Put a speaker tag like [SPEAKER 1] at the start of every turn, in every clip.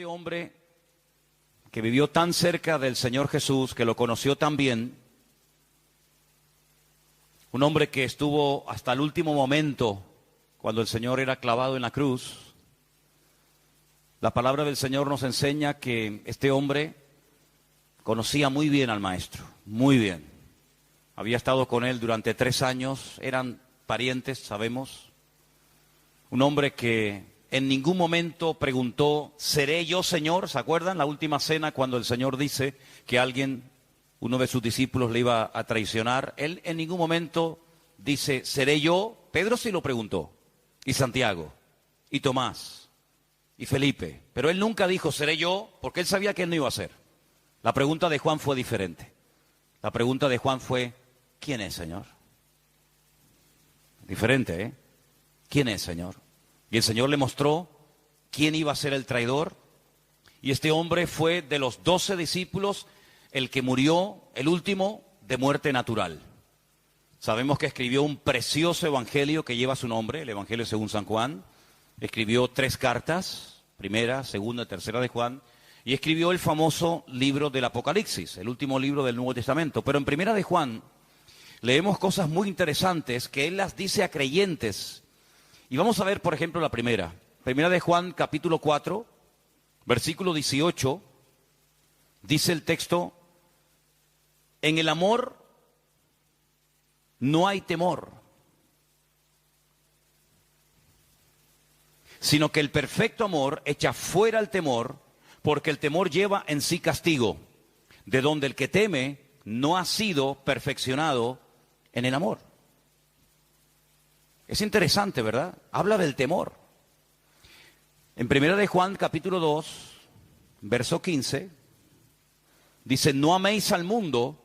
[SPEAKER 1] este hombre que vivió tan cerca del Señor Jesús, que lo conoció tan bien, un hombre que estuvo hasta el último momento cuando el Señor era clavado en la cruz, la palabra del Señor nos enseña que este hombre conocía muy bien al Maestro, muy bien. Había estado con él durante 3 años, eran parientes, sabemos. Un hombre que en ningún momento preguntó, ¿seré yo, Señor? ¿Se acuerdan? La última cena, cuando el Señor dice que alguien, uno de sus discípulos, le iba a traicionar. Él en ningún momento dice, ¿seré yo? Pedro sí lo preguntó, y Santiago, y Tomás, y Felipe. Pero él nunca dijo, ¿seré yo? Porque él sabía que él no iba a ser. La pregunta de Juan fue diferente. La pregunta de Juan fue, ¿quién es, Señor? Diferente, ¿eh? ¿Quién es, Señor? Y el Señor le mostró quién iba a ser el traidor. Y este hombre fue de los 12 discípulos el que murió, el último, de muerte natural. Sabemos que escribió un precioso evangelio que lleva su nombre, el Evangelio según San Juan. Escribió 3 cartas, primera, segunda y tercera de Juan. Y escribió el famoso libro del Apocalipsis, el último libro del Nuevo Testamento. Pero en primera de Juan leemos cosas muy interesantes que él las dice a creyentes. Y vamos a ver, por ejemplo, la primera. Primera de Juan, capítulo 4, versículo 18, dice el texto, en el amor no hay temor, sino que el perfecto amor echa fuera el temor, porque el temor lleva en sí castigo, de donde el que teme no ha sido perfeccionado en el amor. Es interesante, ¿verdad? Habla del temor. En primera de Juan, capítulo 2, verso 15, dice, no améis al mundo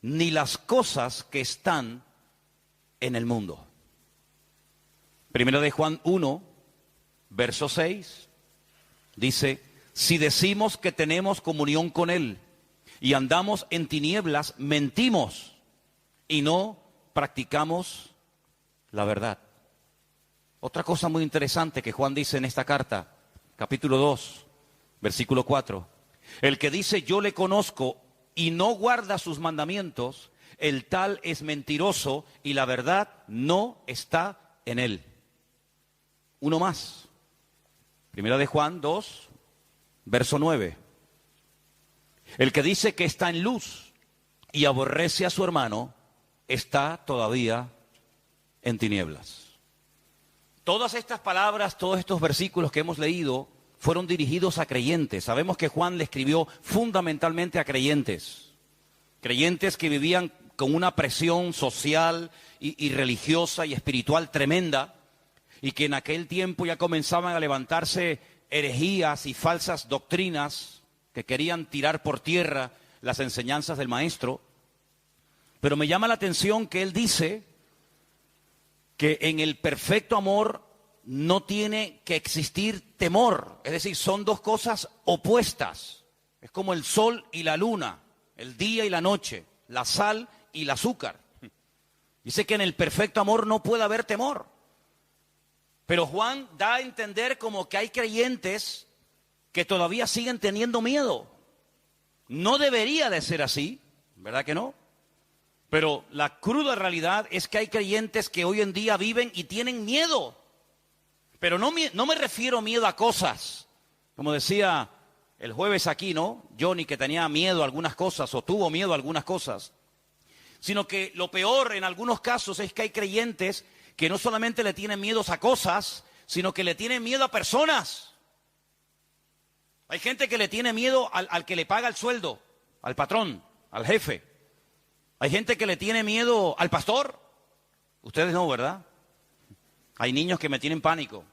[SPEAKER 1] ni las cosas que están en el mundo. Primera de Juan 1, verso 6, dice, si decimos que tenemos comunión con Él y andamos en tinieblas, mentimos y no practicamos la verdad. Otra cosa muy interesante que Juan dice en esta carta, capítulo 2, versículo 4. El que dice yo le conozco y no guarda sus mandamientos, el tal es mentiroso y la verdad no está en él. Uno más. Primera de Juan 2, verso 9. El que dice que está en luz y aborrece a su hermano, está todavía en tinieblas. Todas estas palabras, todos estos versículos que hemos leído fueron dirigidos a creyentes. Sabemos que Juan le escribió fundamentalmente a creyentes. Creyentes que vivían con una presión social y religiosa y espiritual tremenda, y que en aquel tiempo ya comenzaban a levantarse herejías y falsas doctrinas que querían tirar por tierra las enseñanzas del Maestro. Pero me llama la atención que él dice que en el perfecto amor no tiene que existir temor. Es decir, son dos cosas opuestas. Es como el sol y la luna, el día y la noche, la sal y el azúcar. Dice que en el perfecto amor no puede haber temor. Pero Juan da a entender como que hay creyentes que todavía siguen teniendo miedo. No debería de ser así, ¿verdad que no? Pero la cruda realidad es que hay creyentes que hoy en día viven y tienen miedo. Pero no me refiero miedo a cosas. Como decía el jueves aquí, ¿no? Johnny, que tenía miedo a algunas cosas o tuvo miedo a algunas cosas. Sino que lo peor en algunos casos es que hay creyentes que no solamente le tienen miedo a cosas, sino que le tienen miedo a personas. Hay gente que le tiene miedo al que le paga el sueldo, al patrón, al jefe. Hay gente que le tiene miedo al pastor. Ustedes no, ¿verdad? Hay niños que me tienen pánico.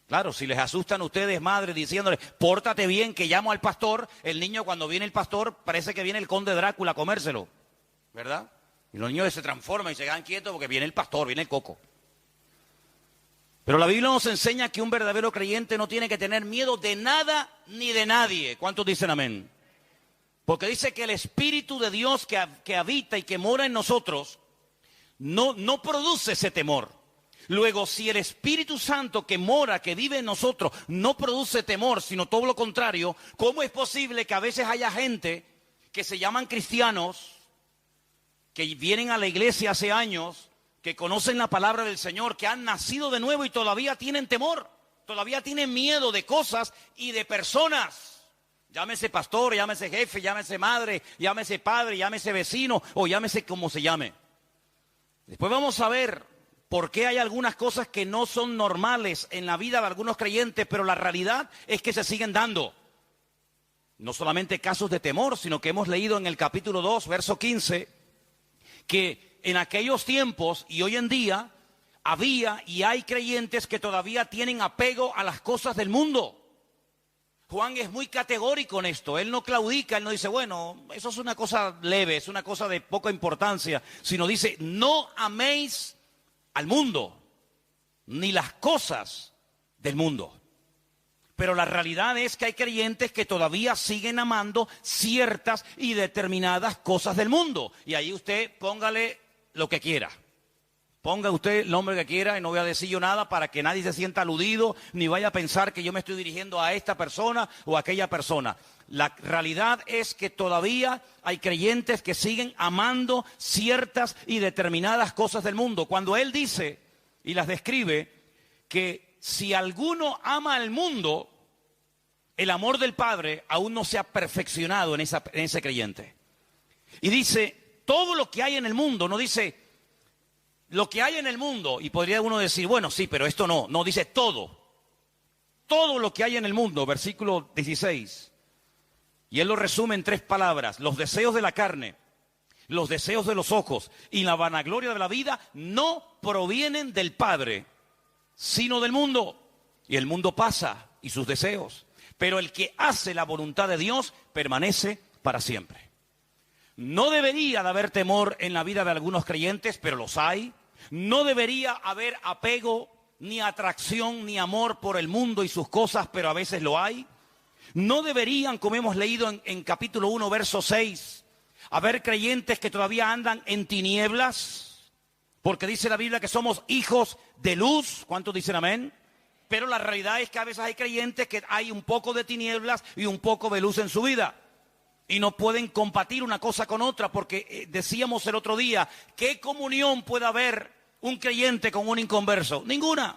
[SPEAKER 1] Claro, si les asustan a ustedes, madre, diciéndoles, pórtate bien que llamo al pastor, el niño cuando viene el pastor parece que viene el conde Drácula a comérselo, ¿verdad? Y los niños se transforman y se quedan quietos porque viene el pastor, viene el coco. Pero la Biblia nos enseña que un verdadero creyente no tiene que tener miedo de nada ni de nadie. ¿Cuántos dicen amén? Porque dice que el Espíritu de Dios que habita y que mora en nosotros no produce ese temor. Luego, si el Espíritu Santo que mora, que vive en nosotros, no produce temor, sino todo lo contrario, ¿cómo es posible que a veces haya gente que se llaman cristianos, que vienen a la iglesia hace años, que conocen la palabra del Señor, que han nacido de nuevo y todavía tienen temor, todavía tienen miedo de cosas y de personas? Llámese pastor, llámese jefe, llámese madre, llámese padre, llámese vecino o llámese como se llame. Después vamos a ver por qué hay algunas cosas que no son normales en la vida de algunos creyentes, pero la realidad es que se siguen dando. No solamente casos de temor, sino que hemos leído en el capítulo 2, verso 15, que en aquellos tiempos y hoy en día había y hay creyentes que todavía tienen apego a las cosas del mundo. Juan es muy categórico en esto, él no claudica, él no dice, bueno, eso es una cosa leve, es una cosa de poca importancia, sino dice, no améis al mundo, ni las cosas del mundo. Pero la realidad es que hay creyentes que todavía siguen amando ciertas y determinadas cosas del mundo. Y ahí usted póngale lo que quiera. Ponga usted el nombre que quiera y no voy a decir yo nada para que nadie se sienta aludido ni vaya a pensar que yo me estoy dirigiendo a esta persona o a aquella persona. La realidad es que todavía hay creyentes que siguen amando ciertas y determinadas cosas del mundo. Cuando él dice y las describe que si alguno ama al mundo, el amor del Padre aún no se ha perfeccionado en ese creyente. Y dice, todo lo que hay en el mundo, no dice lo que hay en el mundo, y podría uno decir, bueno, sí, pero esto no. No, dice todo. Todo lo que hay en el mundo, versículo 16. Y él lo resume en 3 palabras. Los deseos de la carne, los deseos de los ojos y la vanagloria de la vida no provienen del Padre, sino del mundo. Y el mundo pasa y sus deseos. Pero el que hace la voluntad de Dios permanece para siempre. No debería de haber temor en la vida de algunos creyentes, pero los hay. No debería haber apego, ni atracción, ni amor por el mundo y sus cosas, pero a veces lo hay. No deberían, como hemos leído en capítulo 1, verso 6, haber creyentes que todavía andan en tinieblas, porque dice la Biblia que somos hijos de luz. ¿Cuántos dicen amén? Pero la realidad es que a veces hay creyentes que hay un poco de tinieblas y un poco de luz en su vida. Y no pueden compartir una cosa con otra, porque decíamos el otro día, ¿qué comunión puede haber un creyente con un inconverso? Ninguna.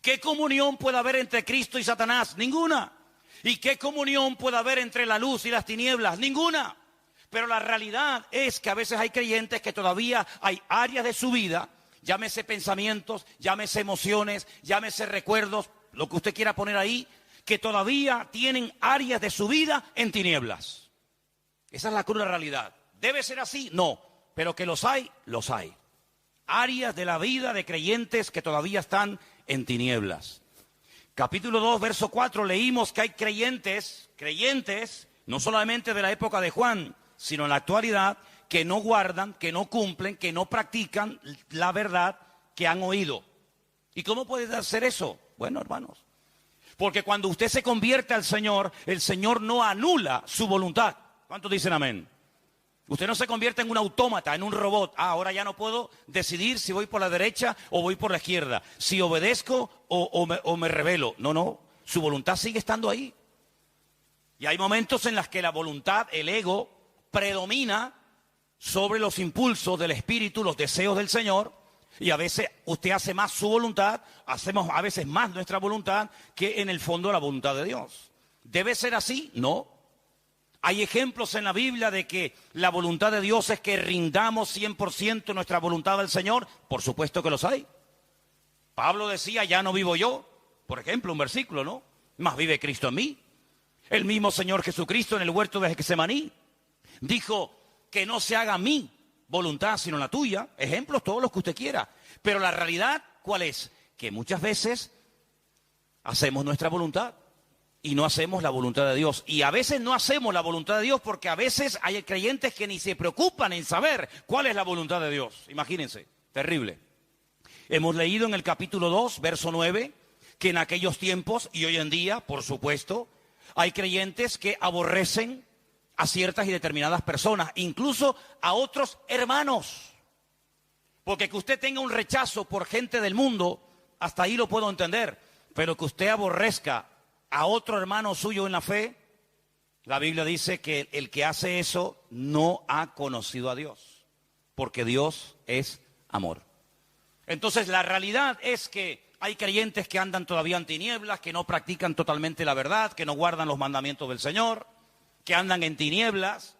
[SPEAKER 1] ¿Qué comunión puede haber entre Cristo y Satanás? Ninguna. ¿Y qué comunión puede haber entre la luz y las tinieblas? Ninguna. Pero la realidad es que a veces hay creyentes que todavía hay áreas de su vida, llámese pensamientos, llámese emociones, llámese recuerdos, lo que usted quiera poner ahí, que todavía tienen áreas de su vida en tinieblas. Esa es la cruda realidad. ¿Debe ser así? No. Pero que los hay, los hay. Áreas de la vida de creyentes que todavía están en tinieblas. Capítulo 2, verso 4, leímos que hay creyentes, no solamente de la época de Juan, sino en la actualidad, que no guardan, que no cumplen, que no practican la verdad que han oído. ¿Y cómo puede hacer eso? Bueno, hermanos, porque cuando usted se convierte al Señor, el Señor no anula su voluntad. ¿Cuántos dicen amén? Usted no se convierte en un autómata, en un robot. Ahora ya no puedo decidir si voy por la derecha o voy por la izquierda, si obedezco o me rebelo. No, su voluntad sigue estando ahí. Y hay momentos en los que la voluntad, el ego, predomina sobre los impulsos del Espíritu, los deseos del Señor. Y a veces usted hace más su voluntad, hacemos a veces más nuestra voluntad que en el fondo la voluntad de Dios. ¿Debe ser así? No. Hay ejemplos en la Biblia de que la voluntad de Dios es que rindamos 100% nuestra voluntad al Señor. Por supuesto que los hay. Pablo decía, ya no vivo yo. Por ejemplo, un versículo, ¿no? Más vive Cristo en mí. El mismo Señor Jesucristo en el huerto de Getsemaní dijo que no se haga mi voluntad sino la tuya. Ejemplos todos los que usted quiera. Pero la realidad, ¿cuál es? Que muchas veces hacemos nuestra voluntad y no hacemos la voluntad de Dios. Y a veces no hacemos la voluntad de Dios porque a veces hay creyentes que ni se preocupan en saber cuál es la voluntad de Dios. Imagínense, terrible. Hemos leído en el capítulo 2, verso 9, que en aquellos tiempos y hoy en día, por supuesto, hay creyentes que aborrecen a ciertas y determinadas personas, incluso a otros hermanos. Porque que usted tenga un rechazo por gente del mundo, hasta ahí lo puedo entender. Pero que usted aborrezca a otro hermano suyo en la fe, la Biblia dice que el que hace eso no ha conocido a Dios. Porque Dios es amor. Entonces la realidad es que hay creyentes que andan todavía en tinieblas, que no practican totalmente la verdad, que no guardan los mandamientos del Señor, que andan en tinieblas,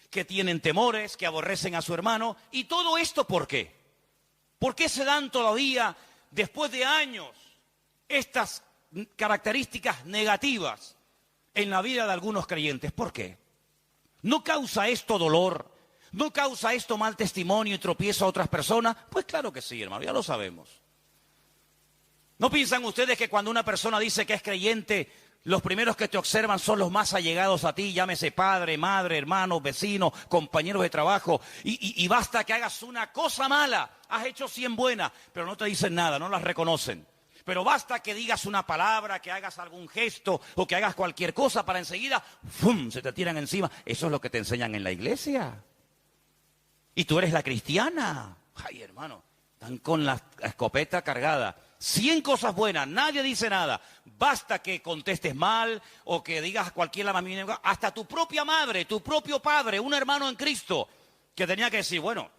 [SPEAKER 1] que tienen temores, que aborrecen a su hermano. ¿Y todo esto por qué? ¿Por qué se dan todavía, después de años, estas características negativas en la vida de algunos creyentes? ¿Por qué? ¿No causa esto dolor? ¿No causa esto mal testimonio y tropiezo a otras personas? Pues claro que sí, hermano, ya lo sabemos. ¿No piensan ustedes que cuando una persona dice que es creyente, los primeros que te observan son los más allegados a ti, llámese padre, madre, hermanos, vecinos, compañeros de trabajo, y basta que hagas una cosa mala, has hecho 100 buenas, pero no te dicen nada, no las reconocen. Pero basta que digas una palabra, que hagas algún gesto o que hagas cualquier cosa para enseguida, ¡fum!, se te tiran encima. Eso es lo que te enseñan en la iglesia. Y tú eres la cristiana. Ay, hermano, están con la escopeta cargada. 100 cosas buenas, nadie dice nada. Basta que contestes mal o que digas cualquier lamamina, hasta tu propia madre, tu propio padre, un hermano en Cristo, que tenía que decir, bueno,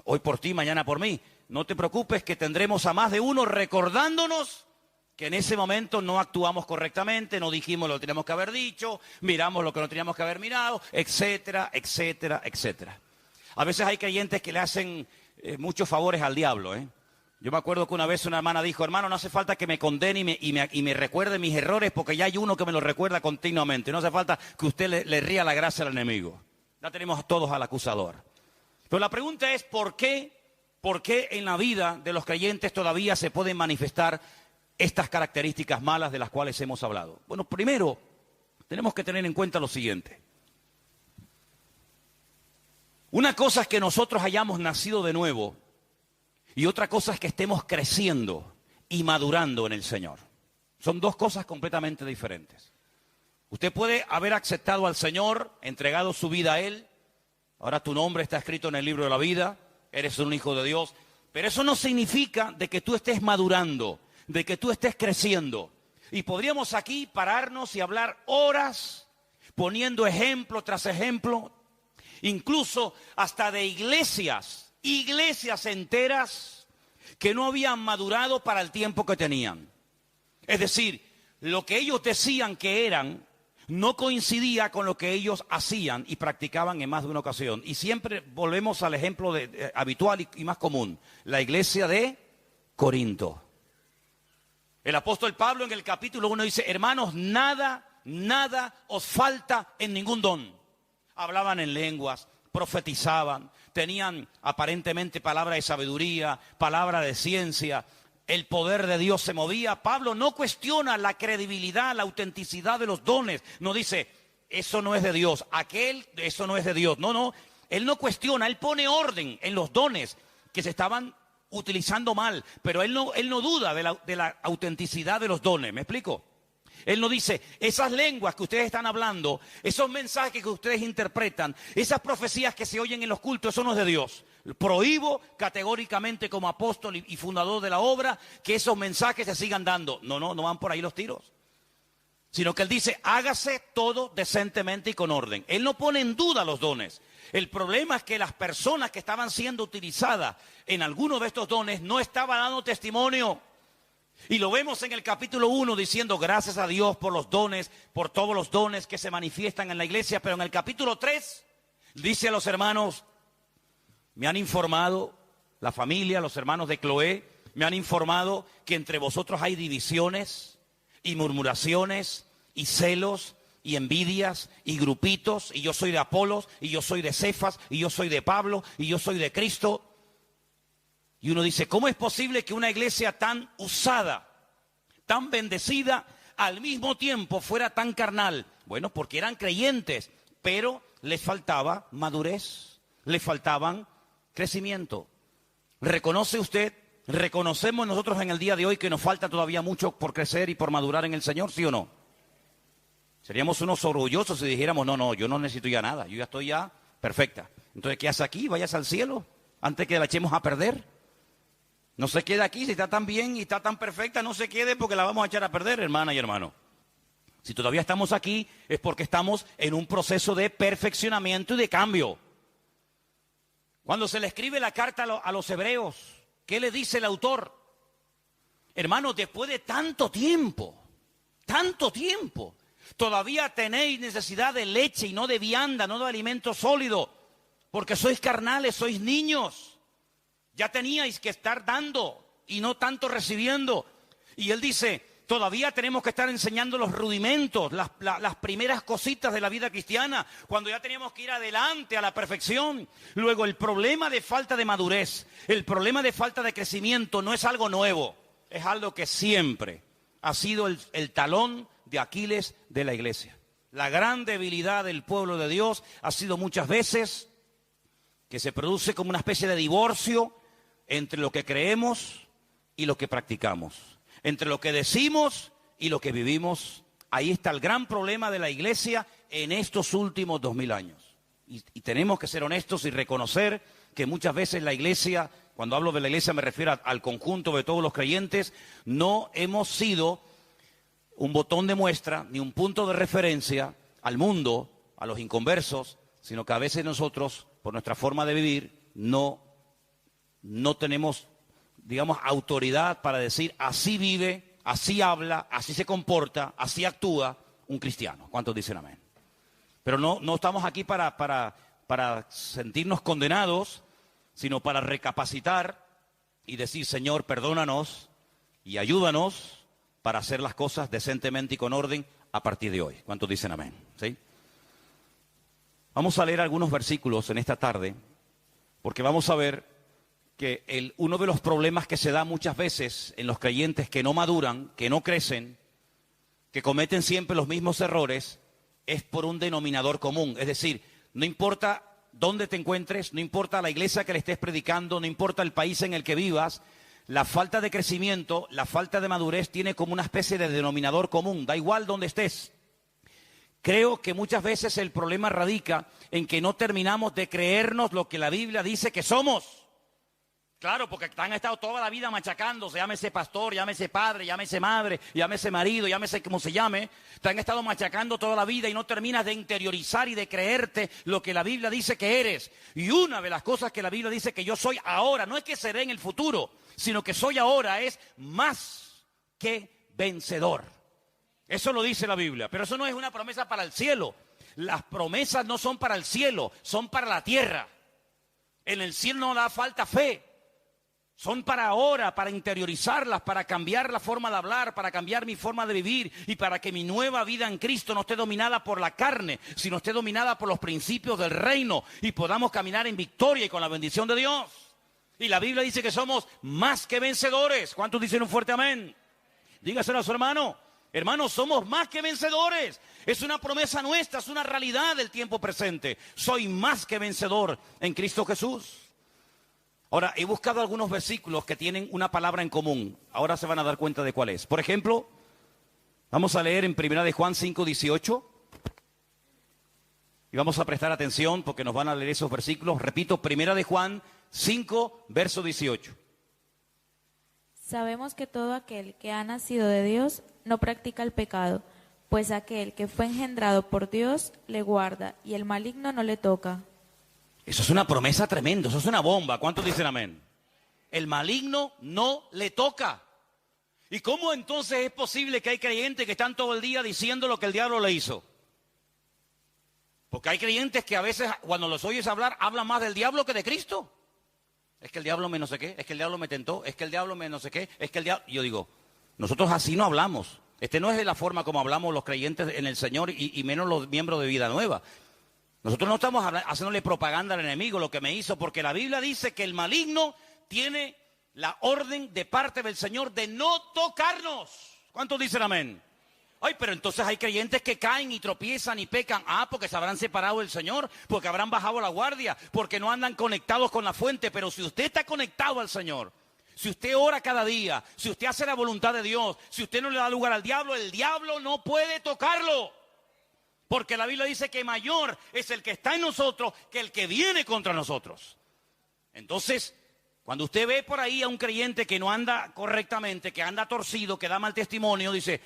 [SPEAKER 1] hoy por ti, mañana por mí. No te preocupes que tendremos a más de uno recordándonos que en ese momento no actuamos correctamente, no dijimos lo que teníamos que haber dicho, miramos lo que no teníamos que haber mirado, etcétera, etcétera, etcétera. A veces hay creyentes que le hacen muchos favores al diablo, Yo me acuerdo que una vez una hermana dijo, hermano, no hace falta que me condene y me recuerde mis errores porque ya hay uno que me los recuerda continuamente. No hace falta que usted le ría la gracia al enemigo. Ya tenemos todos al acusador. Pero la pregunta es, ¿por qué en la vida de los creyentes todavía se pueden manifestar estas características malas de las cuales hemos hablado? Bueno, primero, tenemos que tener en cuenta lo siguiente. Una cosa es que nosotros hayamos nacido de nuevo y otra cosa es que estemos creciendo y madurando en el Señor. Son dos cosas completamente diferentes. Usted puede haber aceptado al Señor, entregado su vida a Él. Ahora tu nombre está escrito en el libro de la vida, eres un hijo de Dios. Pero eso no significa de que tú estés madurando, de que tú estés creciendo. Y podríamos aquí pararnos y hablar horas poniendo ejemplo tras ejemplo, incluso hasta de iglesias enteras que no habían madurado para el tiempo que tenían. Es decir, lo que ellos decían que eran no coincidía con lo que ellos hacían y practicaban en más de una ocasión. Y siempre volvemos al ejemplo habitual y más común, la iglesia de Corinto. El apóstol Pablo en el capítulo 1 dice, hermanos, nada os falta en ningún don. Hablaban en lenguas, profetizaban, tenían aparentemente palabra de sabiduría, palabra de ciencia, el poder de Dios se movía. Pablo no cuestiona la credibilidad, la autenticidad de los dones, no dice, eso no es de Dios, eso no es de Dios. No, él no cuestiona, él pone orden en los dones que se estaban utilizando mal, pero él no duda de la autenticidad de los dones, ¿me explico? Él no dice, esas lenguas que ustedes están hablando, esos mensajes que ustedes interpretan, esas profecías que se oyen en los cultos, eso no es de Dios. Prohíbo categóricamente como apóstol y fundador de la obra que esos mensajes se sigan dando. No van por ahí los tiros. Sino que él dice, hágase todo decentemente y con orden. Él no pone en duda los dones. El problema es que las personas que estaban siendo utilizadas en alguno de estos dones no estaban dando testimonio. Y lo vemos en el capítulo 1 diciendo gracias a Dios por los dones, por todos los dones que se manifiestan en la iglesia. Pero en el capítulo 3 dice a los hermanos, me han informado, la familia, los hermanos de Cloé, me han informado que entre vosotros hay divisiones y murmuraciones y celos y envidias y grupitos, y yo soy de Apolos, y yo soy de Cefas, y yo soy de Pablo, y yo soy de Cristo. Y uno dice, ¿cómo es posible que una iglesia tan usada, tan bendecida, al mismo tiempo fuera tan carnal? Bueno, porque eran creyentes, pero les faltaba madurez, les faltaban crecimiento. ¿Reconoce usted? ¿Reconocemos nosotros en el día de hoy que nos falta todavía mucho por crecer y por madurar en el Señor, sí o no? Seríamos unos orgullosos si dijéramos, no, yo no necesito ya nada, yo ya estoy ya perfecta. Entonces, ¿qué hace aquí? Vayas al cielo. antes que la echemos a perder. No se quede aquí, si está tan bien y está tan perfecta, no se quede porque la vamos a echar a perder, hermana y hermano. Si todavía estamos aquí es porque estamos en un proceso de perfeccionamiento y de cambio. Cuando se le escribe la carta a los hebreos, ¿qué le dice el autor? Hermanos, después de tanto tiempo, todavía tenéis necesidad de leche y no de vianda, no de alimento sólido, porque sois carnales, sois niños. Ya teníais que estar dando y no tanto recibiendo. Y él dice, todavía tenemos que estar enseñando los rudimentos, las primeras cositas de la vida cristiana, cuando ya teníamos que ir adelante a la perfección. Luego, el problema de falta de madurez, el problema de falta de crecimiento no es algo nuevo, es algo que siempre ha sido el talón de Aquiles de la iglesia. La gran debilidad del pueblo de Dios ha sido muchas veces que se produce como una especie de divorcio entre lo que creemos y lo que practicamos, entre lo que decimos y lo que vivimos. Ahí está el gran problema de la iglesia en estos últimos 2000 años. Y tenemos que ser honestos y reconocer que muchas veces la iglesia, cuando hablo de la iglesia me refiero al conjunto de todos los creyentes, no hemos sido un botón de muestra ni un punto de referencia al mundo, a los inconversos, sino que a veces nosotros, por nuestra forma de vivir, no tenemos, digamos, autoridad para decir así vive, así habla, así se comporta, así actúa un cristiano. ¿Cuántos dicen amén? Pero no estamos aquí para sentirnos condenados, sino para recapacitar y decir, Señor, perdónanos y ayúdanos para hacer las cosas decentemente y con orden a partir de hoy. ¿Cuántos dicen amén? ¿Sí? Vamos a leer algunos versículos en esta tarde, porque vamos a ver que uno de los problemas que se da muchas veces en los creyentes que no maduran, que no crecen, que cometen siempre los mismos errores, es por un denominador común. Es decir, no importa dónde te encuentres, no importa la iglesia que le estés predicando, no importa el país en el que vivas, la falta de crecimiento, la falta de madurez tiene como una especie de denominador común, da igual dónde estés. Creo que muchas veces el problema radica en que no terminamos de creernos lo que la Biblia dice que somos. Claro, porque han estado toda la vida machacándose, llámese pastor, llámese padre, llámese madre, llámese marido, llámese como se llame. Te han estado machacando toda la vida y no terminas de interiorizar y de creerte lo que la Biblia dice que eres. Y una de las cosas que la Biblia dice que yo soy ahora, no es que seré en el futuro, sino que soy ahora, es más que vencedor. Eso lo dice la Biblia, pero eso no es una promesa para el cielo. Las promesas no son para el cielo, son para la tierra. En el cielo no da falta fe. Son para ahora, para interiorizarlas, para cambiar la forma de hablar, para cambiar mi forma de vivir y para que mi nueva vida en Cristo no esté dominada por la carne, sino esté dominada por los principios del reino y podamos caminar en victoria y con la bendición de Dios. Y la Biblia dice que somos más que vencedores. ¿Cuántos dicen un fuerte amén? Dígaselo a su hermano. Hermanos, somos más que vencedores. Es una promesa nuestra, es una realidad del tiempo presente. Soy más que vencedor en Cristo Jesús. Ahora, he buscado algunos versículos que tienen una palabra en común. Ahora se van a dar cuenta de cuál es. Por ejemplo, vamos a leer en 1 de Juan 5:18. Y vamos a prestar atención porque nos van a leer esos versículos. Repito, 1 de Juan 5, verso 18.
[SPEAKER 2] Sabemos que todo aquel que ha nacido de Dios no practica el pecado, pues aquel que fue engendrado por Dios le guarda y el maligno no le toca.
[SPEAKER 1] Eso es una promesa tremenda, eso es una bomba. ¿Cuántos dicen amén? El maligno no le toca. ¿Y cómo entonces es posible que hay creyentes que están todo el día diciendo lo que el diablo le hizo? Porque hay creyentes que a veces cuando los oyes hablar, hablan más del diablo que de Cristo. Es que el diablo me no sé qué, es que el diablo me tentó, es que el diablo me no sé qué, es que el diablo... Yo digo, nosotros así no hablamos. No es de la forma como hablamos los creyentes en el Señor y menos los miembros de Vida Nueva. Nosotros no estamos haciéndole propaganda al enemigo, lo que me hizo, porque la Biblia dice que el maligno tiene la orden de parte del Señor de no tocarnos. ¿Cuántos dicen amén? Ay, pero entonces hay creyentes que caen y tropiezan y pecan. Porque se habrán separado del Señor, porque habrán bajado la guardia, porque no andan conectados con la fuente. Pero si usted está conectado al Señor, si usted ora cada día, si usted hace la voluntad de Dios, si usted no le da lugar al diablo, el diablo no puede tocarlo. Porque la Biblia dice que mayor es el que está en nosotros que el que viene contra nosotros. Entonces, cuando usted ve por ahí a un creyente que no anda correctamente, que anda torcido, que da mal testimonio, dice,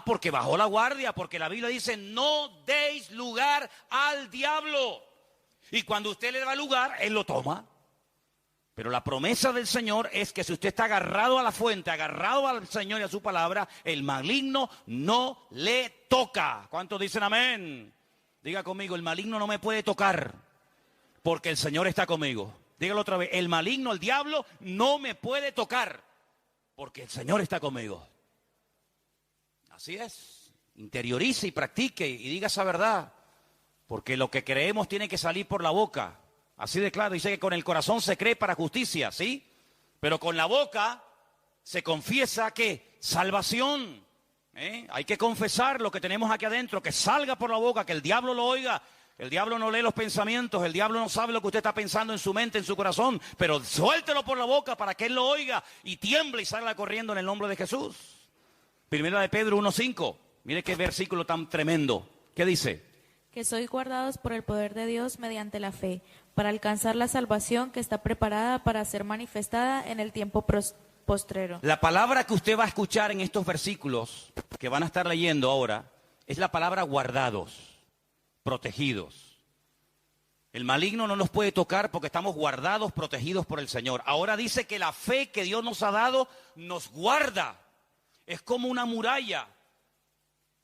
[SPEAKER 1] porque bajó la guardia, porque la Biblia dice, no deis lugar al diablo. Y cuando usted le da lugar, él lo toma. Pero la promesa del Señor es que si usted está agarrado a la fuente, agarrado al Señor y a su palabra, el maligno no le toca. ¿Cuántos dicen amén? Diga conmigo, el maligno no me puede tocar, porque el Señor está conmigo. Dígalo otra vez, el maligno, el diablo, no me puede tocar, porque el Señor está conmigo. Así es, interiorice y practique y diga esa verdad, porque lo que creemos tiene que salir por la boca. Así de claro, dice que con el corazón se cree para justicia, ¿sí? Pero con la boca se confiesa que salvación. Hay que confesar lo que tenemos aquí adentro, que salga por la boca, que el diablo lo oiga. El diablo no lee los pensamientos, el diablo no sabe lo que usted está pensando en su mente, en su corazón, pero suéltelo por la boca para que él lo oiga y tiemble y salga corriendo en el nombre de Jesús. Primera de Pedro 1:5, mire qué versículo tan tremendo. ¿Qué dice?
[SPEAKER 2] Que sois guardados por el poder de Dios mediante la fe, para alcanzar la salvación que está preparada para ser manifestada en el tiempo postrero.
[SPEAKER 1] La palabra que usted va a escuchar en estos versículos que van a estar leyendo ahora es la palabra guardados, protegidos. El maligno no nos puede tocar porque estamos guardados, protegidos por el Señor. Ahora dice que la fe que Dios nos ha dado nos guarda. Es como una muralla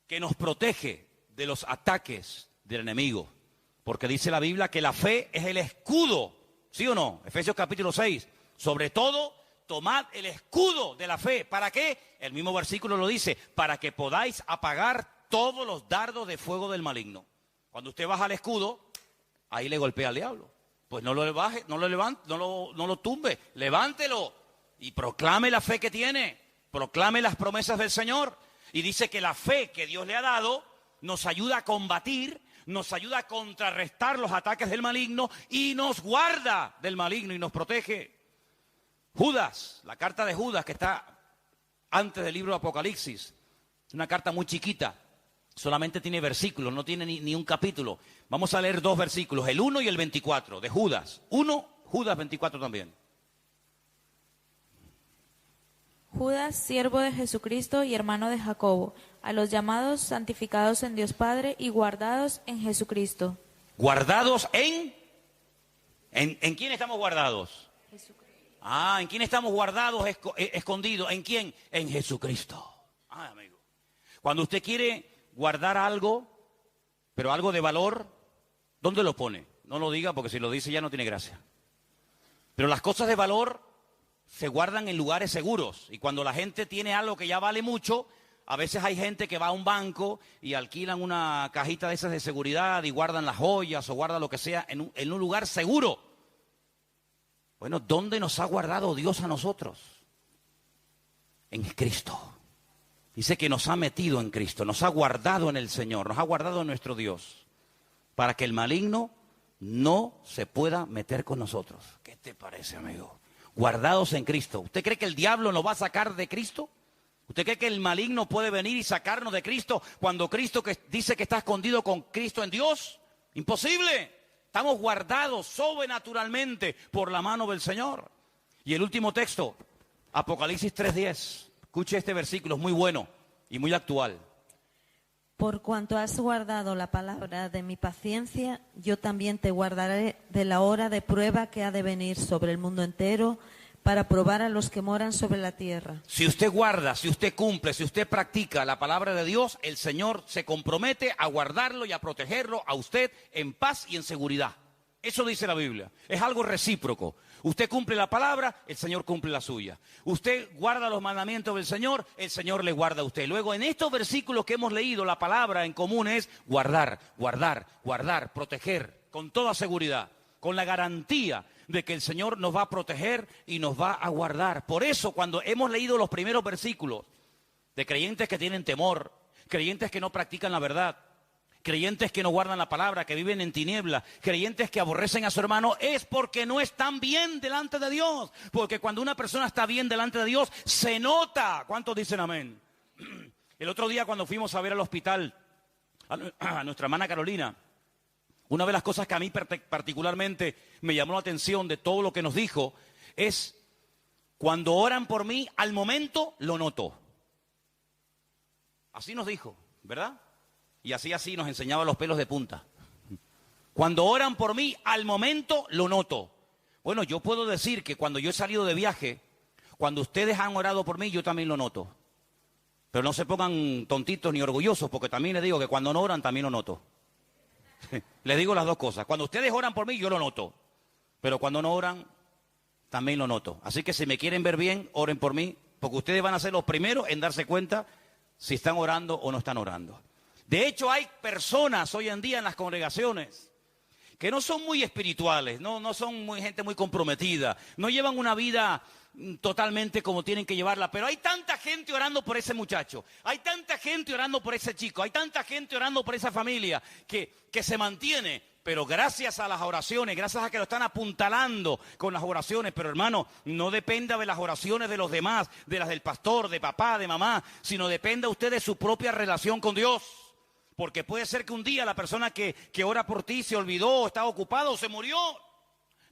[SPEAKER 1] que nos protege de los ataques del enemigo. Porque dice la Biblia que la fe es el escudo, ¿sí o no? Efesios capítulo 6. Sobre todo, tomad el escudo de la fe. ¿Para qué? El mismo versículo lo dice, para que podáis apagar todos los dardos de fuego del maligno. Cuando usted baja el escudo, ahí le golpea al diablo. Pues no lo baje, no lo levante, no lo tumbe, levántelo y proclame la fe que tiene, proclame las promesas del Señor. Y dice que la fe que Dios le ha dado nos ayuda a combatir, nos ayuda a contrarrestar los ataques del maligno y nos guarda del maligno y nos protege. Judas, la carta de Judas que está antes del libro de Apocalipsis, es una carta muy chiquita, solamente tiene versículos, no tiene ni un capítulo. Vamos a leer 2 versículos, el 1 y el 24 de Judas. 1, Judas 24 también.
[SPEAKER 2] Judas, siervo de Jesucristo y hermano de Jacobo, a los llamados, santificados en Dios Padre y guardados en Jesucristo.
[SPEAKER 1] ¿Guardados en quién estamos guardados?
[SPEAKER 2] Jesucristo.
[SPEAKER 1] ¿En quién estamos guardados, escondidos? ¿En quién? En Jesucristo. Amigo. Cuando usted quiere guardar algo, pero algo de valor, ¿dónde lo pone? No lo diga porque si lo dice ya no tiene gracia. Pero las cosas de valor se guardan en lugares seguros. Y cuando la gente tiene algo que ya vale mucho, a veces hay gente que va a un banco y alquilan una cajita de esas de seguridad y guardan las joyas o guardan lo que sea en un lugar seguro. Bueno, ¿dónde nos ha guardado Dios a nosotros? En Cristo. Dice que nos ha metido en Cristo, nos ha guardado en el Señor, nos ha guardado en nuestro Dios, para que el maligno no se pueda meter con nosotros. ¿Qué te parece, amigo? Guardados en Cristo. ¿Usted cree que el diablo nos va a sacar de Cristo? ¿Usted cree que el maligno puede venir y sacarnos de Cristo cuando Cristo dice que está escondido con Cristo en Dios? Imposible. Estamos guardados sobrenaturalmente por la mano del Señor. Y el último texto, Apocalipsis 3:10. Escuche este versículo, es muy bueno y muy actual.
[SPEAKER 3] Por cuanto has guardado la palabra de mi paciencia, yo también te guardaré de la hora de prueba que ha de venir sobre el mundo entero para probar a los que moran sobre la tierra.
[SPEAKER 1] Si usted guarda, si usted cumple, si usted practica la palabra de Dios, el Señor se compromete a guardarlo y a protegerlo a usted en paz y en seguridad. Eso dice la Biblia. Es algo recíproco. Usted cumple la palabra, el Señor cumple la suya. Usted guarda los mandamientos del Señor, el Señor le guarda a usted. Luego, en estos versículos que hemos leído, la palabra en común es guardar, guardar, guardar, proteger, con toda seguridad, con la garantía de que el Señor nos va a proteger y nos va a guardar. Por eso, cuando hemos leído los primeros versículos de creyentes que tienen temor, creyentes que no practican la verdad, creyentes que no guardan la palabra, que viven en tinieblas, creyentes que aborrecen a su hermano, es porque no están bien delante de Dios. Porque cuando una persona está bien delante de Dios, se nota. ¿Cuántos dicen amén? El otro día cuando fuimos a ver al hospital a nuestra hermana Carolina, Una de las cosas que a mí particularmente me llamó la atención de todo lo que nos dijo es, cuando oran por mí, al momento lo noto. Así nos dijo, ¿verdad? Y así nos enseñaba los pelos de punta. Cuando oran por mí, al momento lo noto. Bueno, yo puedo decir que cuando yo he salido de viaje, cuando ustedes han orado por mí, yo también lo noto. Pero no se pongan tontitos ni orgullosos, porque también les digo que cuando no oran, también lo noto. Les digo las dos cosas. Cuando ustedes oran por mí, yo lo noto. Pero cuando no oran, también lo noto. Así que si me quieren ver bien, oren por mí, porque ustedes van a ser los primeros en darse cuenta si están orando o no están orando. De hecho, hay personas hoy en día en las congregaciones que no son muy espirituales, no son gente muy comprometida, no llevan una vida totalmente como tienen que llevarla, pero hay tanta gente orando por ese muchacho, hay tanta gente orando por ese chico, hay tanta gente orando por esa familia que se mantiene, pero gracias a las oraciones, gracias a que lo están apuntalando con las oraciones, pero hermano, no dependa de las oraciones de los demás, de las del pastor, de papá, de mamá, sino dependa usted de su propia relación con Dios. Porque puede ser que un día la persona que ora por ti se olvidó, estaba ocupado o se murió.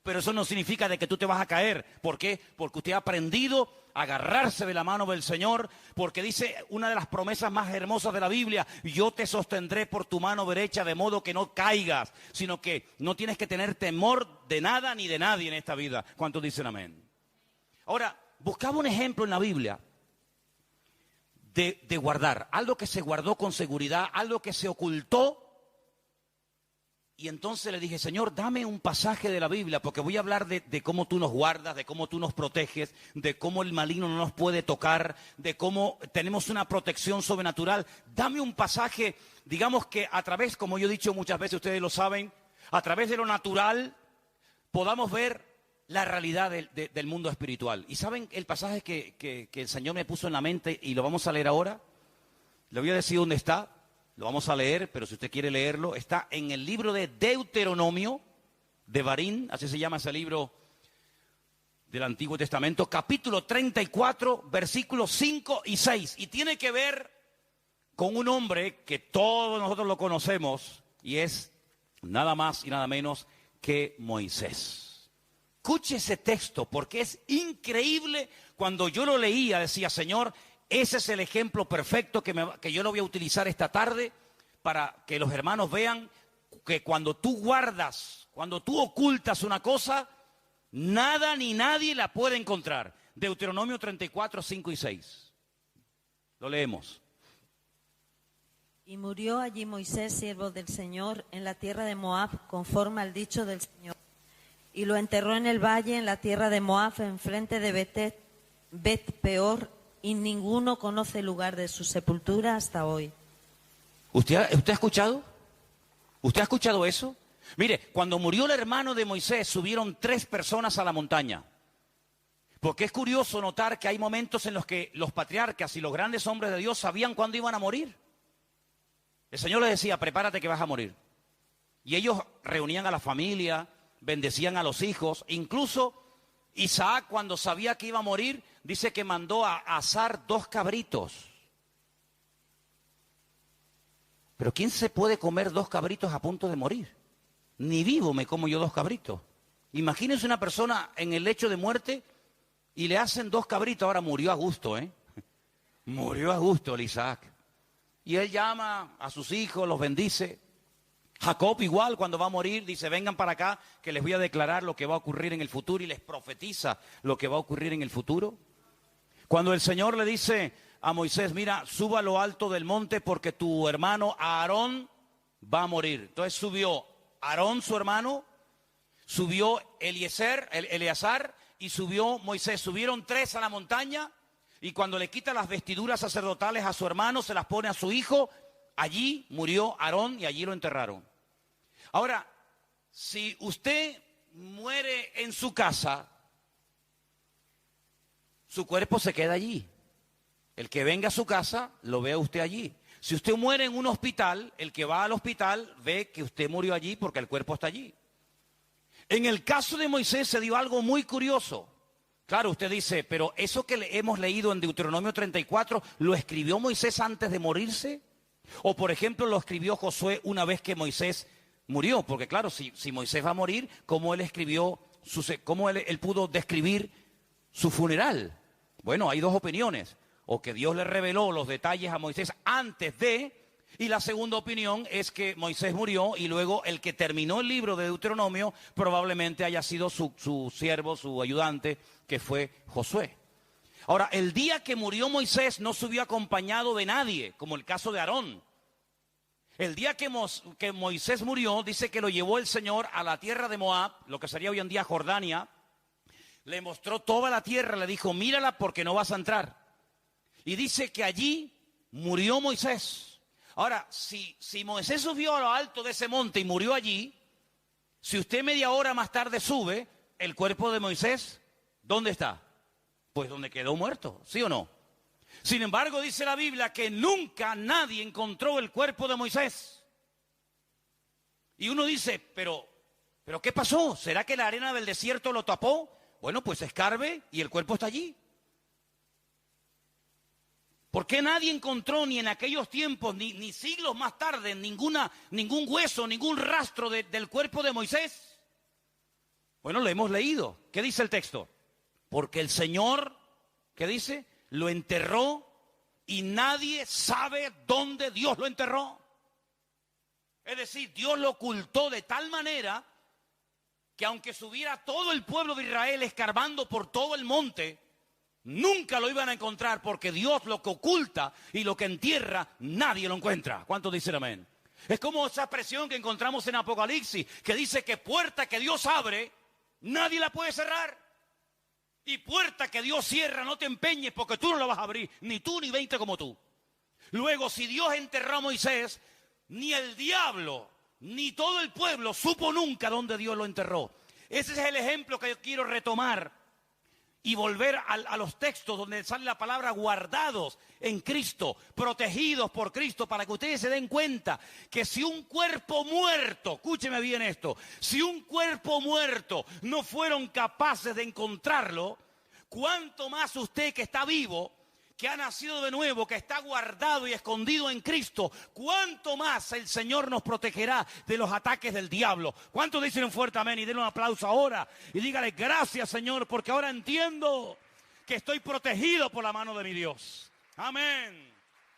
[SPEAKER 1] Pero eso no significa de que tú te vas a caer. ¿Por qué? Porque usted ha aprendido a agarrarse de la mano del Señor. Porque dice una de las promesas más hermosas de la Biblia: yo te sostendré por tu mano derecha de modo que no caigas. Sino que no tienes que tener temor de nada ni de nadie en esta vida. ¿Cuántos dicen amén? Ahora, buscaba un ejemplo en la Biblia de guardar, algo que se guardó con seguridad, algo que se ocultó. Y entonces le dije: Señor, dame un pasaje de la Biblia, porque voy a hablar de cómo tú nos guardas, de cómo tú nos proteges, de cómo el maligno no nos puede tocar, de cómo tenemos una protección sobrenatural. Dame un pasaje, digamos que a través, como yo he dicho muchas veces, ustedes lo saben, a través de lo natural podamos ver la realidad del mundo espiritual. ¿Y saben el pasaje que el Señor me puso en la mente y lo vamos a leer ahora? Le voy a decir dónde está, lo vamos a leer, pero si usted quiere leerlo, está en el libro de Deuteronomio, de Barín, así se llama ese libro del Antiguo Testamento, capítulo 34, versículos 5 y 6. Y tiene que ver con un hombre que todos nosotros lo conocemos, y es nada más y nada menos que Moisés. Escuche ese texto, porque es increíble. Cuando yo lo leía, decía: Señor, ese es el ejemplo perfecto que yo lo voy a utilizar esta tarde para que los hermanos vean que cuando tú guardas, cuando tú ocultas una cosa, nada ni nadie la puede encontrar. Deuteronomio 34, 5 y 6. Lo leemos.
[SPEAKER 3] Y murió allí Moisés, siervo del Señor, en la tierra de Moab, conforme al dicho del Señor. Y lo enterró en el valle, en la tierra de Moab, enfrente de Bet Peor, y ninguno conoce el lugar de su sepultura hasta hoy.
[SPEAKER 1] ¿Usted ha escuchado? ¿Usted ha escuchado eso? Mire, cuando murió el hermano de Moisés, subieron 3 personas a la montaña. Porque es curioso notar que hay momentos en los que los patriarcas y los grandes hombres de Dios sabían cuándo iban a morir. El Señor les decía: prepárate que vas a morir. Y ellos reunían a la familia, bendecían a los hijos. Incluso Isaac, cuando sabía que iba a morir, dice que mandó a asar 2 cabritos. Pero ¿quién se puede comer 2 cabritos a punto de morir? Ni vivo me como yo 2 cabritos. Imagínense una persona en el lecho de muerte y le hacen 2 cabritos. Ahora murió a gusto, Murió a gusto el Isaac. Y él llama a sus hijos, los bendice. Jacob igual, cuando va a morir, dice: vengan para acá que les voy a declarar lo que va a ocurrir en el futuro, y les profetiza lo que va a ocurrir en el futuro. Cuando el Señor le dice a Moisés: mira, suba a lo alto del monte porque tu hermano Aarón va a morir. Entonces subió Aarón, su hermano, subió Eleazar y subió Moisés. Subieron 3 a la montaña, y cuando le quita las vestiduras sacerdotales a su hermano, se las pone a su hijo. Allí murió Aarón y allí lo enterraron. Ahora, si usted muere en su casa, su cuerpo se queda allí. El que venga a su casa, lo ve a usted allí. Si usted muere en un hospital, el que va al hospital ve que usted murió allí porque el cuerpo está allí. En el caso de Moisés se dio algo muy curioso. Claro, usted dice: pero eso que hemos leído en Deuteronomio 34, ¿lo escribió Moisés antes de morirse? O por ejemplo, ¿lo escribió Josué una vez que Moisés murió, porque claro, si Moisés va a morir, ¿cómo él escribió, cómo él pudo describir su funeral? Bueno, hay dos opiniones, o que Dios le reveló los detalles a Moisés antes de, y la segunda opinión es que Moisés murió y luego el que terminó el libro de Deuteronomio probablemente haya sido su siervo, su ayudante, que fue Josué. Ahora, el día que murió Moisés no subió acompañado de nadie, como el caso de Aarón. El día que Moisés murió, dice que lo llevó el Señor a la tierra de Moab, lo que sería hoy en día Jordania. Le mostró toda la tierra, le dijo, mírala porque no vas a entrar. Y dice que allí murió Moisés. Ahora, si Moisés subió a lo alto de ese monte y murió allí, si usted media hora más tarde sube, el cuerpo de Moisés, ¿dónde está? Pues donde quedó muerto, ¿sí o no? Sin embargo, dice la Biblia que nunca nadie encontró el cuerpo de Moisés. Y uno dice, pero ¿qué pasó? ¿Será que la arena del desierto lo tapó? Bueno, pues escarbe y el cuerpo está allí. ¿Por qué nadie encontró ni en aquellos tiempos, ni siglos más tarde, ningún hueso, ningún rastro del cuerpo de Moisés? Bueno, lo hemos leído. ¿Qué dice el texto? Porque el Señor, ¿qué dice? Lo enterró y nadie sabe dónde Dios lo enterró. Es decir, Dios lo ocultó de tal manera que aunque subiera todo el pueblo de Israel escarbando por todo el monte, nunca lo iban a encontrar porque Dios lo que oculta y lo que entierra, nadie lo encuentra. ¿Cuántos dicen amén? Es como esa expresión que encontramos en Apocalipsis, que dice que puerta que Dios abre, nadie la puede cerrar. Y puerta que Dios cierra, no te empeñes porque tú no la vas a abrir, ni tú ni 20 como tú. Luego, si Dios enterró a Moisés, ni el diablo, ni todo el pueblo supo nunca dónde Dios lo enterró. Ese es el ejemplo que yo quiero retomar y volver a los textos donde sale la palabra guardados en Cristo, protegidos por Cristo, para que ustedes se den cuenta que si un cuerpo muerto, escúcheme bien esto, si un cuerpo muerto no fueron capaces de encontrarlo, cuánto más usted que está vivo, que ha nacido de nuevo, que está guardado y escondido en Cristo, cuánto más el Señor nos protegerá de los ataques del diablo. ¿Cuántos dicen un fuerte amén? Y denle un aplauso ahora y dígale gracias, Señor, porque ahora entiendo que estoy protegido por la mano de mi Dios. Amén.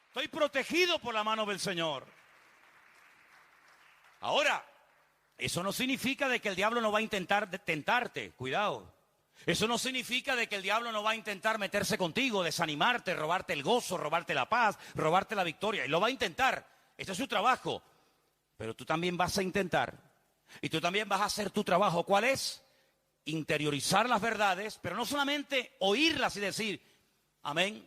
[SPEAKER 1] Estoy protegido por la mano del Señor. Ahora, eso no significa de que el diablo no va a intentar tentarte. Cuidado. Eso no significa de que el diablo no va a intentar meterse contigo, desanimarte, robarte el gozo, robarte la paz, robarte la victoria. Y lo va a intentar. Ese es su trabajo. Pero tú también vas a intentar. Y tú también vas a hacer tu trabajo. ¿Cuál es? Interiorizar las verdades, pero no solamente oírlas y decir, amén.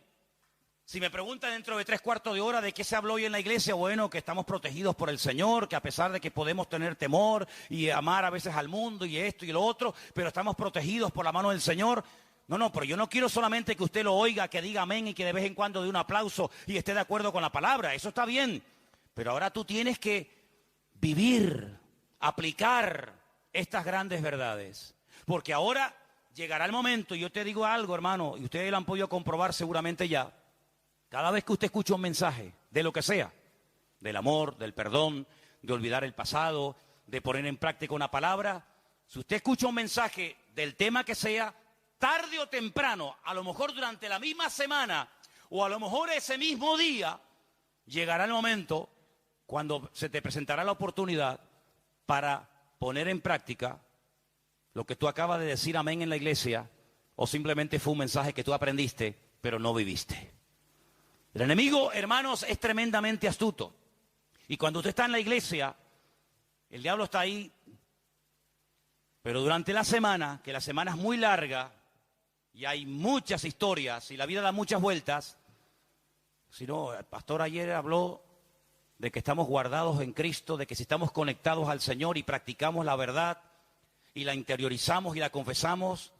[SPEAKER 1] Si me preguntan dentro de 3/4 de hora de qué se habló hoy en la iglesia, bueno, que estamos protegidos por el Señor, que a pesar de que podemos tener temor y amar a veces al mundo y esto y lo otro, pero estamos protegidos por la mano del Señor. No, pero yo no quiero solamente que usted lo oiga, que diga amén y que de vez en cuando dé un aplauso y esté de acuerdo con la palabra. Eso está bien, pero ahora tú tienes que vivir, aplicar estas grandes verdades. Porque ahora llegará el momento, y yo te digo algo, hermano, y ustedes lo han podido comprobar seguramente ya. Cada vez que usted escucha un mensaje, de lo que sea, del amor, del perdón, de olvidar el pasado, de poner en práctica una palabra, si usted escucha un mensaje del tema que sea, tarde o temprano, a lo mejor durante la misma semana, o a lo mejor ese mismo día, llegará el momento cuando se te presentará la oportunidad para poner en práctica lo que tú acabas de decir amén en la iglesia, o simplemente fue un mensaje que tú aprendiste, pero no viviste. El enemigo, hermanos, es tremendamente astuto. Y cuando usted está en la iglesia, el diablo está ahí. Pero durante la semana, que la semana es muy larga, y hay muchas historias, y la vida da muchas vueltas. Si no, el pastor ayer habló de que estamos guardados en Cristo, de que si estamos conectados al Señor y practicamos la verdad, y la interiorizamos y la confesamos,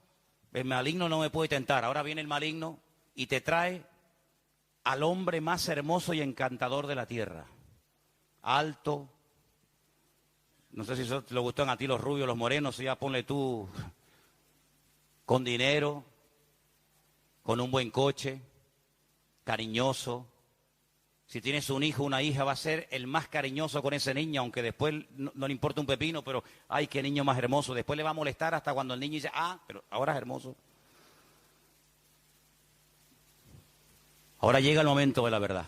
[SPEAKER 1] el maligno no me puede tentar. Ahora viene el maligno y te trae al hombre más hermoso y encantador de la tierra. Alto. No sé si eso te lo gustan a ti los rubios, los morenos, ya ponle tú. Con dinero, con un buen coche, cariñoso, Si tienes un hijo o una hija, va a ser el más cariñoso con ese niño, aunque después no le importa un pepino, pero ay, qué niño más hermoso. Después le va a molestar hasta cuando el niño dice, pero ahora es hermoso. Ahora llega el momento de la verdad.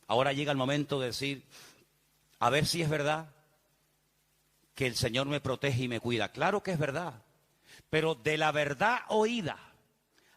[SPEAKER 1] Ahora llega el momento de decir, a ver si es verdad que el Señor me protege y me cuida. Claro que es verdad, pero de la verdad oída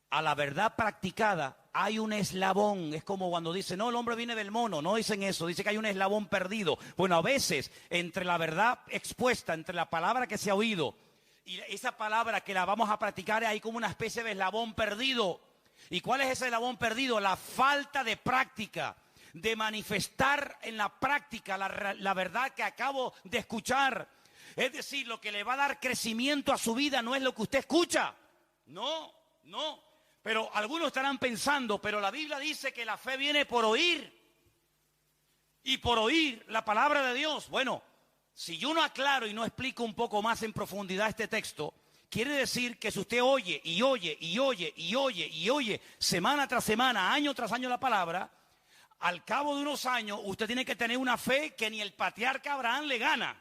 [SPEAKER 1] a la verdad practicada hay un eslabón. Es como cuando dicen, no, el hombre viene del mono. No dicen eso, dice que hay un eslabón perdido. Bueno, a veces entre la verdad expuesta, entre la palabra que se ha oído y esa palabra que la vamos a practicar, hay como una especie de eslabón perdido. ¿Y cuál es ese eslabón perdido? La falta de práctica, de manifestar en la práctica la verdad que acabo de escuchar. Es decir, lo que le va a dar crecimiento a su vida no es lo que usted escucha. No. Pero algunos estarán pensando, pero la Biblia dice que la fe viene por oír. Y por oír la palabra de Dios. Bueno, si yo no aclaro y no explico un poco más en profundidad este texto, quiere decir que si usted oye y oye y oye y oye y oye semana tras semana, año tras año la palabra, al cabo de unos años usted tiene que tener una fe que ni el patriarca Abraham le gana.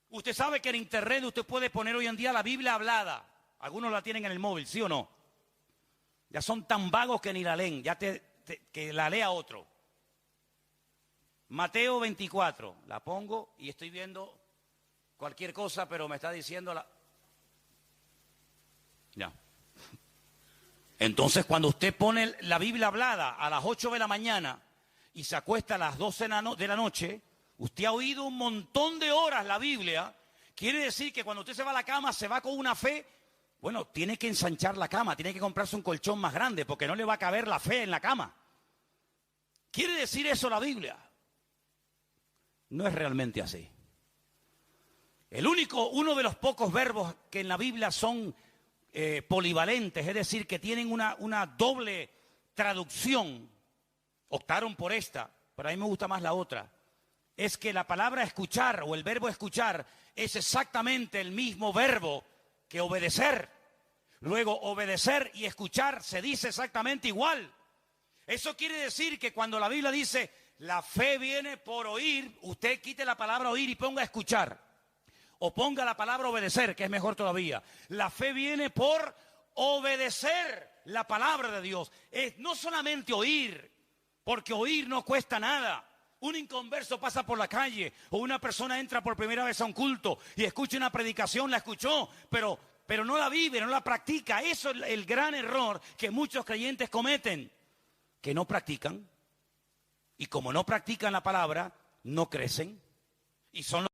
[SPEAKER 1] Usted sabe que en internet usted puede poner hoy en día la Biblia hablada. Algunos la tienen en el móvil, ¿sí o no? Ya son tan vagos que ni la leen, que la lea otro. Mateo 24, la pongo y estoy viendo cualquier cosa, pero me está diciendo la... Ya. Entonces, cuando usted pone la Biblia hablada a las 8 de la mañana y se acuesta a las 12 de la noche, usted ha oído un montón de horas la Biblia. Quiere decir que cuando usted se va a la cama, se va con una fe. Bueno, tiene que ensanchar la cama, tiene que comprarse un colchón más grande, porque no le va a caber la fe en la cama. ¿Quiere decir eso la Biblia? No es realmente así. Uno de los pocos verbos que en la Biblia son polivalentes, es decir, que tienen una doble traducción, optaron por esta, pero a mí me gusta más la otra, es que la palabra escuchar o el verbo escuchar es exactamente el mismo verbo que obedecer. Luego, obedecer y escuchar se dice exactamente igual. Eso quiere decir que cuando la Biblia dice la fe viene por oír, usted quite la palabra oír y ponga escuchar. O ponga la palabra obedecer, que es mejor todavía. La fe viene por obedecer la palabra de Dios. Es no solamente oír, porque oír no cuesta nada. Un inconverso pasa por la calle o una persona entra por primera vez a un culto y escucha una predicación, la escuchó, pero no la vive, no la practica. Eso es el gran error que muchos creyentes cometen, que no practican. Y como no practican la palabra, no crecen y son los